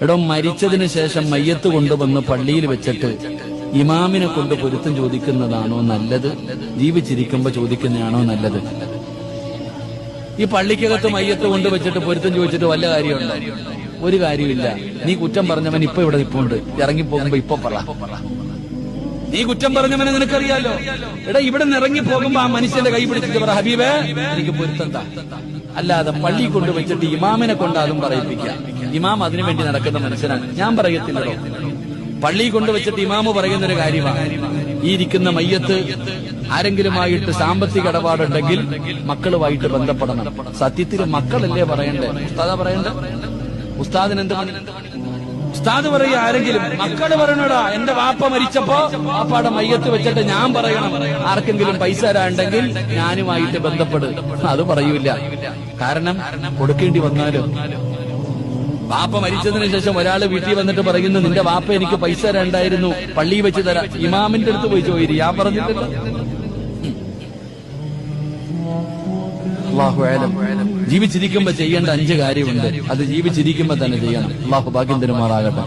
എടോ, മരിച്ചതിന് ശേഷം മയ്യത്ത് കൊണ്ടുവന്ന് പള്ളിയിൽ വെച്ചിട്ട് ഇമാമിനെ കൊണ്ട് പൊരുത്തം ചോദിക്കുന്നതാണോ നല്ലത്, ജീവിച്ചിരിക്കുമ്പോ ചോദിക്കുന്നതാണോ നല്ലത്? ഈ പള്ളിക്കകത്ത് മയ്യത്ത് കൊണ്ടുവച്ചിട്ട് പൊരുത്തം ചോദിച്ചിട്ട് വല്ല കാര്യമുണ്ടോ? ഒരു കാര്യമില്ല. നീ കുറ്റം പറഞ്ഞവൻ ഇപ്പൊ ഇവിടെ നിൽപ്പുണ്ട്, ഇറങ്ങിപ്പോകുമ്പോ ഇപ്പൊ പറ. നീ കുറ്റം പറഞ്ഞവനെ നിനക്കറിയാലോ. എടാ, ഇവിടെ നിന്ന് ഇറങ്ങി പോകുമ്പോ ആ മനുഷ്യന്റെ കൈ പിടിച്ചിട്ട് പറ, ഹബീബേ എനിക്ക് പൊരുത്തം താ. അല്ലാതെ പള്ളി കൊണ്ടുവച്ചിട്ട് ഇമാമിനെ കൊണ്ട് അതും പറയിപ്പിക്കാം. ഇമാം അതിനുവേണ്ടി നടക്കുന്ന മനുഷ്യനാണ്. ഞാൻ പറയത്തില്ലല്ലോ. പള്ളി കൊണ്ടുവച്ചിട്ട് ഇമാമ് പറയുന്നൊരു കാര്യമാണ്, ഈ ഇരിക്കുന്ന മയ്യത്ത് ആരെങ്കിലുമായിട്ട് സാമ്പത്തിക ഇടപാടുണ്ടെങ്കിൽ മക്കളുമായിട്ട് ബന്ധപ്പെടണം. സത്യത്തിൽ മക്കളല്ലേ പറയണ്ടേ, ഉസ്താദാ പറയണ്ടേ? ഉസ്താദിനെന്ത്? ഉസ്താദ് പറയുക, ആരെങ്കിലും മക്കള് പറയണടാ, എന്റെ വാപ്പ മരിച്ചപ്പോ വാപ്പാടെ മയ്യത്ത് വെച്ചിട്ട് ഞാൻ പറയണം, ആർക്കെങ്കിലും പൈസ തരാണ്ടെങ്കിൽ ഞാനുമായിട്ട് ബന്ധപ്പെടും. അത് പറയൂല. കാരണം കൊടുക്കേണ്ടി വന്നാലും. വാപ്പ മരിച്ചതിന് ശേഷം ഒരാള് വീട്ടിൽ വന്നിട്ട് പറയുന്നു, നിന്റെ വാപ്പ എനിക്ക് പൈസ തരാണ്ടായിരുന്നു, പള്ളി വെച്ച് തരാം. ഇമാമിന്റെ അടുത്ത് പോയി ചോദിച്ചു, ഞാൻ പറഞ്ഞിട്ടില്ല. അല്ലാഹു അഅലം. ജീവിച്ചിരിക്കുമ്പോ ചെയ്യേണ്ട 5 കാര്യമുണ്ട്. അത് ജീവിച്ചിരിക്കുമ്പോ തന്നെ ചെയ്യണം. അല്ലാഹു ഭാഗ്യം തരുമാറാകട്ടെ.